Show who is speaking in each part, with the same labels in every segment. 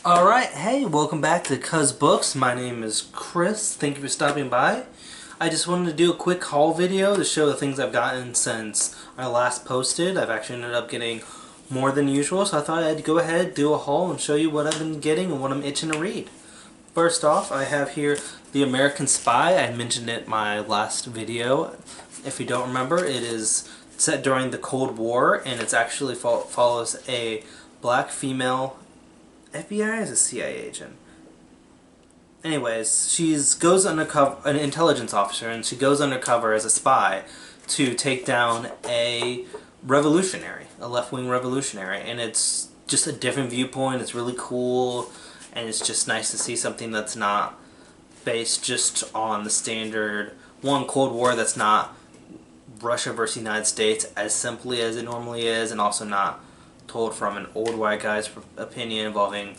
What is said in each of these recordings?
Speaker 1: Alright, hey, welcome back to Cuz Books. My name is Chris. Thank you for stopping by. I just wanted to do a quick haul video to show the things I've gotten since I last posted. I've actually ended up getting more than usual, so I thought I'd go ahead, do a haul, and show you what I've been getting and what I'm itching to read. First off, I have here The American Spy. I mentioned it in my last video. If you don't remember, it is set during the Cold War, and it actually follows a black female FBI is a CIA agent. Anyways, she goes undercover, an intelligence officer, and she goes undercover as a spy to take down a revolutionary, a left-wing revolutionary, and it's just a different viewpoint. It's really cool, and it's just nice to see something that's not based just on the standard Cold War, that's not Russia versus United States as simply as it normally is, and also not told from an old white guy's opinion involving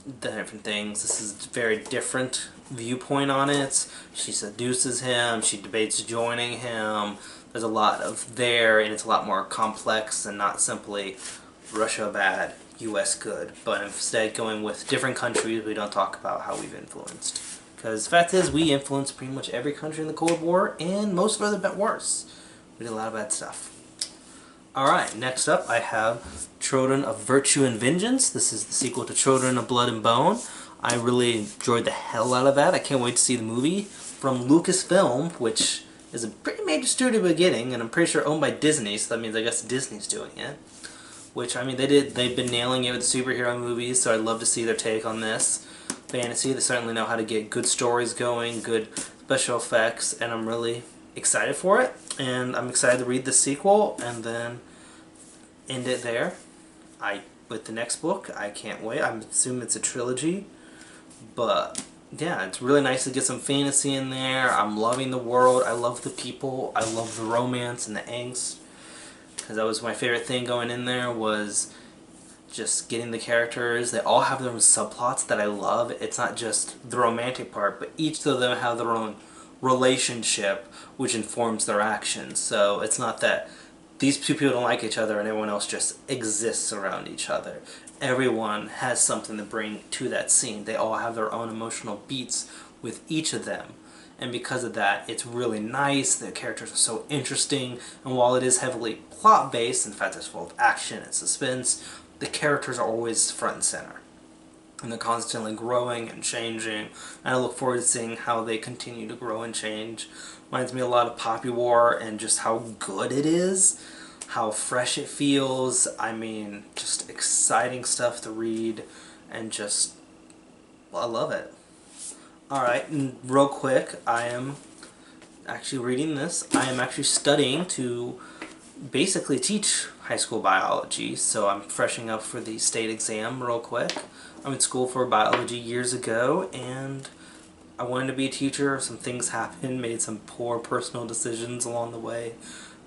Speaker 1: the different things. This is a very different viewpoint on it. She seduces him, she debates joining him. There's a lot of there, and it's a lot more complex and not simply Russia bad, US good, but instead going with different countries. We don't talk about how we've influenced, because the fact is we influenced pretty much every country in the Cold War, and most of it a bit worse. We did a lot of bad stuff. Alright, next up I have Children of Virtue and Vengeance. This is the sequel to Children of Blood and Bone. I really enjoyed the hell out of that. I can't wait to see the movie. From Lucasfilm, which is a pretty major studio beginning, and I'm pretty sure owned by Disney, so that means I guess Disney's doing it. Which, I mean, they've been nailing it with superhero movies, so I'd love to see their take on this. Fantasy, they certainly know how to get good stories going, good special effects, and I'm really excited for it. And I'm excited to read the sequel, and then end it there. With the next book, I can't wait. I assume it's a trilogy, but yeah, it's really nice to get some fantasy in there. I'm loving the world. I love the people. I love the romance and the angst, because that was my favorite thing going in there, was just getting the characters. They all have their own subplots that I love. It's not just the romantic part, but each of them have their own relationship which informs their actions. So it's not that these two people don't like each other and everyone else just exists around each other. Everyone has something to bring to that scene. They all have their own emotional beats with each of them. And because of that, it's really nice. The characters are so interesting. And while it is heavily plot-based, in fact it's full of action and suspense, the characters are always front and center. And they're constantly growing and changing. And I look forward to seeing how they continue to grow and change. Reminds me a lot of Poppy War and just how good it is, how fresh it feels. I mean, just exciting stuff to read, and just, well, I love it. Alright, and real quick, I am actually reading this. I am actually studying to basically teach high school biology, so I'm freshening up for the state exam real quick. I went to school for biology years ago, and I wanted to be a teacher. Some things happened, made some poor personal decisions along the way,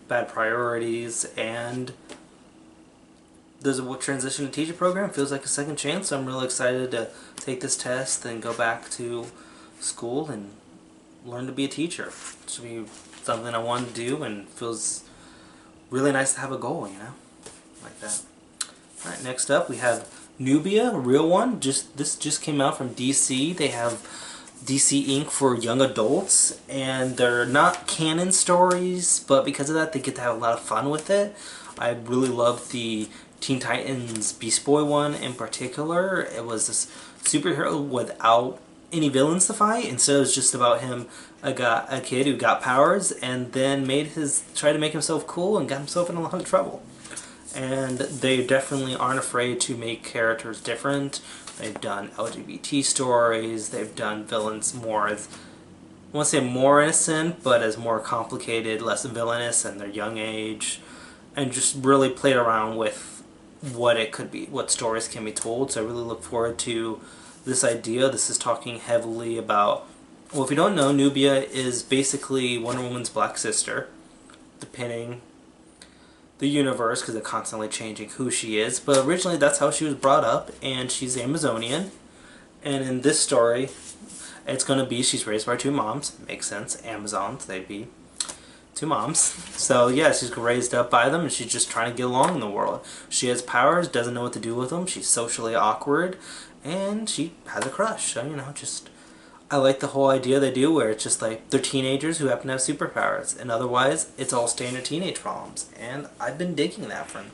Speaker 1: bad priorities, and there's a transition to teacher program. Feels like a second chance, so I'm really excited to take this test and go back to school and learn to be a teacher. It should be something I want to do, and feels really nice to have a goal, you know, like that. Alright, next up we have Nubia, a real one. This just came out from DC. They have DC Inc. for young adults, and they're not canon stories, but because of that they get to have a lot of fun with it. I really loved the Teen Titans Beast Boy one in particular. It was this superhero without any villains to fight. Instead it was just about him, a kid who got powers and then tried to make himself cool and got himself in a lot of trouble. And they definitely aren't afraid to make characters different. They've done LGBT stories, they've done villains more as, I won't say more innocent, but as more complicated, less villainous in their young age, and just really played around with what it could be, what stories can be told. So I really look forward to this idea. This is talking heavily about, well, if you don't know, Nubia is basically Wonder Woman's black sister, depending the universe, because they're constantly changing who she is, but originally that's how she was brought up, and she's Amazonian. And in this story, it's going to be she's raised by two moms. Makes sense, Amazons, they'd be two moms. So yeah, she's raised up by them and she's just trying to get along in the world. She has powers, doesn't know what to do with them, she's socially awkward, and she has a crush. So, you know, just... I like the whole idea they do where it's just like they're teenagers who happen to have superpowers, and otherwise it's all standard teenage problems. And I've been digging that from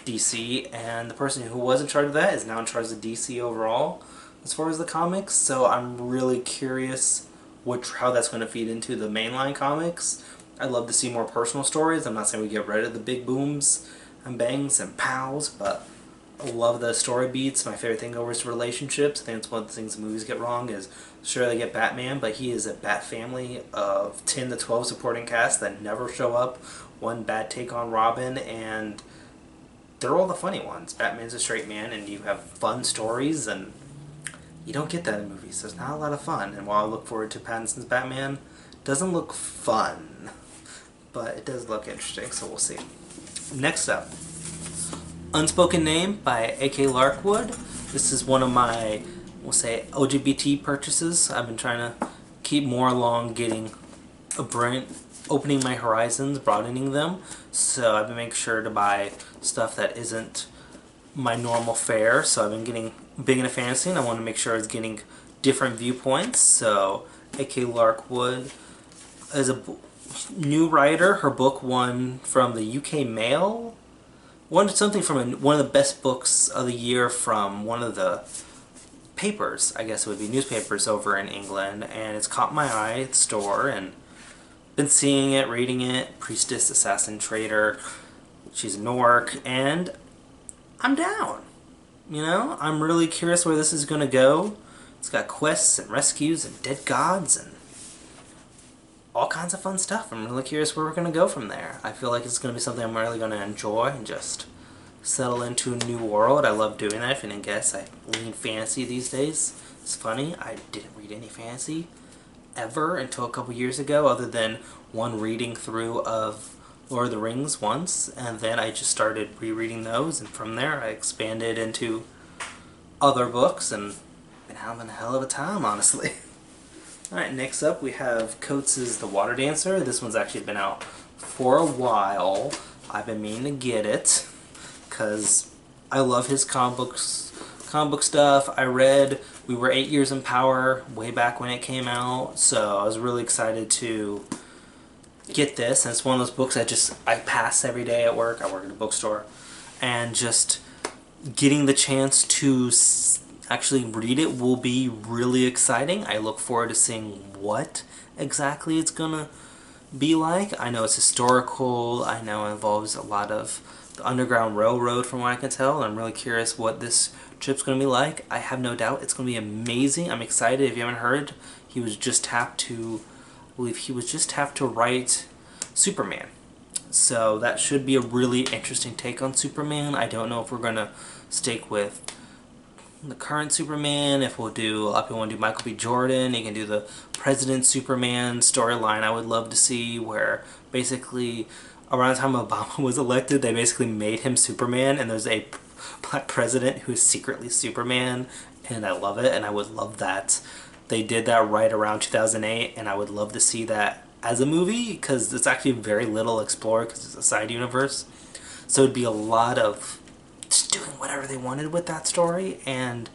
Speaker 1: DC, and the person who was in charge of that is now in charge of DC overall as far as the comics, so I'm really curious how that's going to feed into the mainline comics. I'd love to see more personal stories. I'm not saying we get rid of the big booms and bangs and pows, but I love the story beats. My favorite thing over is relationships. I think it's one of the things the movies get wrong is, sure, they get Batman, but he is a Bat family of 10 to 12 supporting cast that never show up. One bad take on Robin, and they're all the funny ones. Batman's a straight man, and you have fun stories, and you don't get that in movies, so it's not a lot of fun. And while I look forward to Pattinson's Batman, it doesn't look fun, but it does look interesting, so we'll see. Next up, Unspoken Name by A.K. Larkwood. This is one of my, we'll say, LGBT purchases. I've been trying to keep more along getting a brand, opening my horizons, broadening them. So I've been making sure to buy stuff that isn't my normal fare. So I've been getting big into fantasy, and I want to make sure it's getting different viewpoints. So A.K. Larkwood is a new writer. Her book won from the UK Mail. Won something from one of the best books of the year from one of the papers, I guess it would be newspapers over in England, and it's caught my eye at the store, and been seeing it, reading it. Priestess, Assassin, Traitor. She's an orc, and I'm down. You know, I'm really curious where this is going to go. It's got quests and rescues and dead gods and all kinds of fun stuff. I'm really curious where we're going to go from there. I feel like it's going to be something I'm really going to enjoy and just settle into a new world. I love doing that. If you didn't guess, I lean fantasy these days. It's funny, I didn't read any fantasy ever until a couple years ago, other than one reading through of Lord of the Rings once, and then I just started rereading those, and from there I expanded into other books and been having a hell of a time, honestly. Alright, next up we have Coates' The Water Dancer. This one's actually been out for a while. I've been meaning to get it because I love his comic book stuff. I read We Were 8 Years in Power way back when it came out, so I was really excited to get this. And it's one of those books I pass every day at work. I work at a bookstore, and just getting the chance to actually read it will be really exciting. I look forward to seeing what exactly it's gonna be like. I know it's historical. I know it involves a lot of the Underground Railroad from what I can tell, and I'm really curious what this trip's gonna be like. I have no doubt it's gonna be amazing. I'm excited. If you haven't heard, he was just tapped to, I believe he was just tapped to write Superman. So that should be a really interesting take on Superman. I don't know if we're gonna stick with the current Superman, if we'll do, a lot of people want to do Michael B. Jordan. You can do the President Superman storyline. I would love to see where basically around the time Obama was elected, they basically made him Superman, and there's a black president who is secretly Superman, and I love it, and I would love that. They did that right around 2008, and I would love to see that as a movie, because it's actually very little explored, because it's a side universe. So it'd be a lot of just doing whatever they wanted with that story, and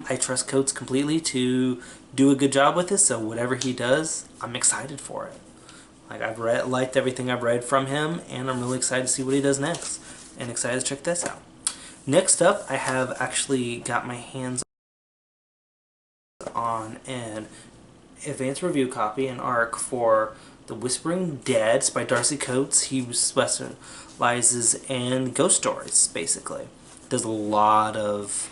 Speaker 1: I trust Coates completely to do a good job with this, so whatever he does, I'm excited for it. Like, I've liked everything I've read from him, and I'm really excited to see what he does next, and excited to check this out. Next up, I have actually got my hands on an advanced review copy, an ARC for The Whispering Dead by Darcy Coates. He specializes in ghost stories, basically. Does a lot of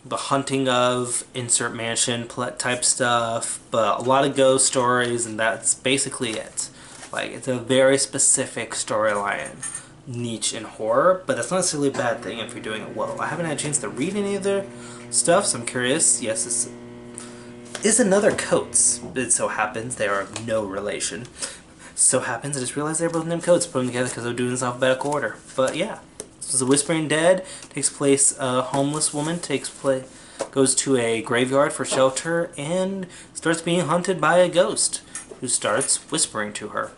Speaker 1: the hunting of insert mansion type stuff, but a lot of ghost stories, and that's basically it. Like, it's a very specific storyline niche in horror, but that's not necessarily a bad thing if you're doing it well. I haven't had a chance to read any of their stuff, so I'm curious. Yes, this is another Coates. It so happens they are of no relation. So happens I just realized they're both named Coates. Put them together because they're doing this alphabetical order. But yeah. This is The Whispering Dead. Takes place, a homeless woman goes to a graveyard for shelter and starts being hunted by a ghost who starts whispering to her.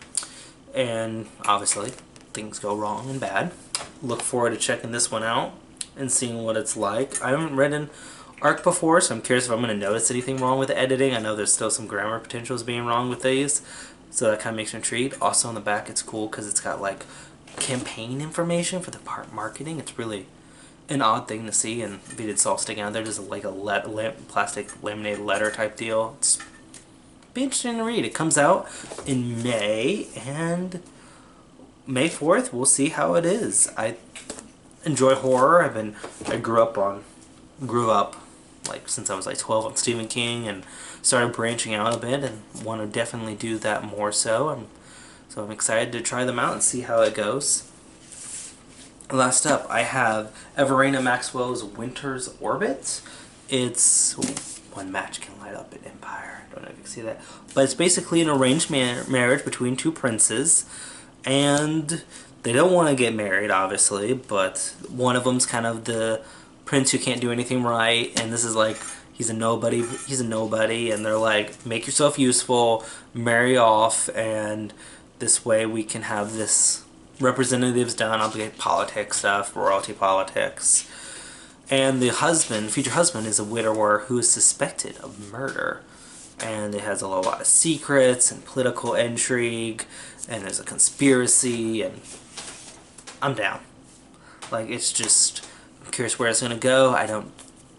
Speaker 1: and obviously things go wrong and bad. Look forward to checking this one out and seeing what it's like. I haven't read an arc before, so I'm curious if I'm going to notice anything wrong with the editing. I know there's still some grammar potentials being wrong with these, so that kind of makes me intrigued. Also on the back it's cool because it's got like campaign information for the part marketing. It's really an odd thing to see, and if it's all sticking out there, just like a plastic laminated letter type deal. It's be interesting to read. It comes out in May, and May 4th, we'll see how it is. I enjoy horror. I grew up like since I was like 12 on Stephen King, and started branching out a bit and want to definitely do that more so. So I'm excited to try them out and see how it goes. Last up, I have Everina Maxwell's Winter's Orbit. It's one match can light up an empire. I don't know if you can see that. But it's basically an arranged marriage between two princes. And they don't want to get married, obviously. But one of them's kind of the prince who can't do anything right. And this is like, he's a nobody. And they're like, make yourself useful, marry off. And this way we can have this representatives done. I'll get politics stuff, royalty politics. And the husband, future husband, is a widower who is suspected of murder. And it has a lot of secrets and political intrigue, and there's a conspiracy, and I'm down. Like, it's just, I'm curious where it's going to go. I don't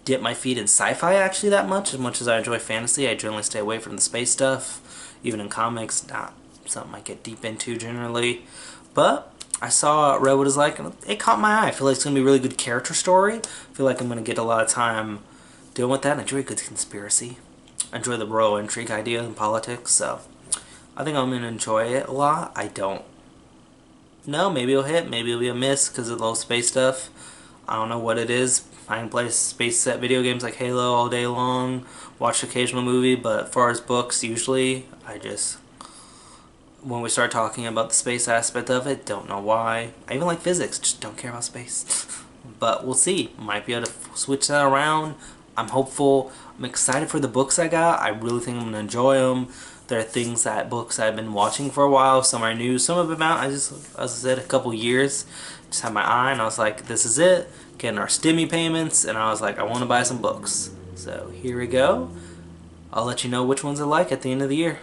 Speaker 1: dip my feet in sci-fi actually that much. As much as I enjoy fantasy, I generally stay away from the space stuff. Even in comics, not something I get deep into generally. But I read what it's like, and it caught my eye. I feel like it's going to be a really good character story. I feel like I'm going to get a lot of time dealing with that. I enjoy a good conspiracy. I enjoy the royal intrigue idea in politics, so I think I'm going to enjoy it a lot. I don't know. Maybe it'll hit. Maybe it'll be a miss because of the little space stuff. I don't know what it is. I can play space set video games like Halo all day long, watch the occasional movie, but as far as books, usually, when we start talking about the space aspect of it, don't know why. I even like physics, just don't care about space. But we'll see. Might be able to switch that around. I'm hopeful. I'm excited for the books I got. I really think I'm going to enjoy them. There are books I've been watching for a while. Some are new. Some have been out, as I said, a couple years. Just had my eye, and I was like, this is it. Getting our stimmy payments, and I was like, I want to buy some books. So here we go. I'll let you know which ones I like at the end of the year.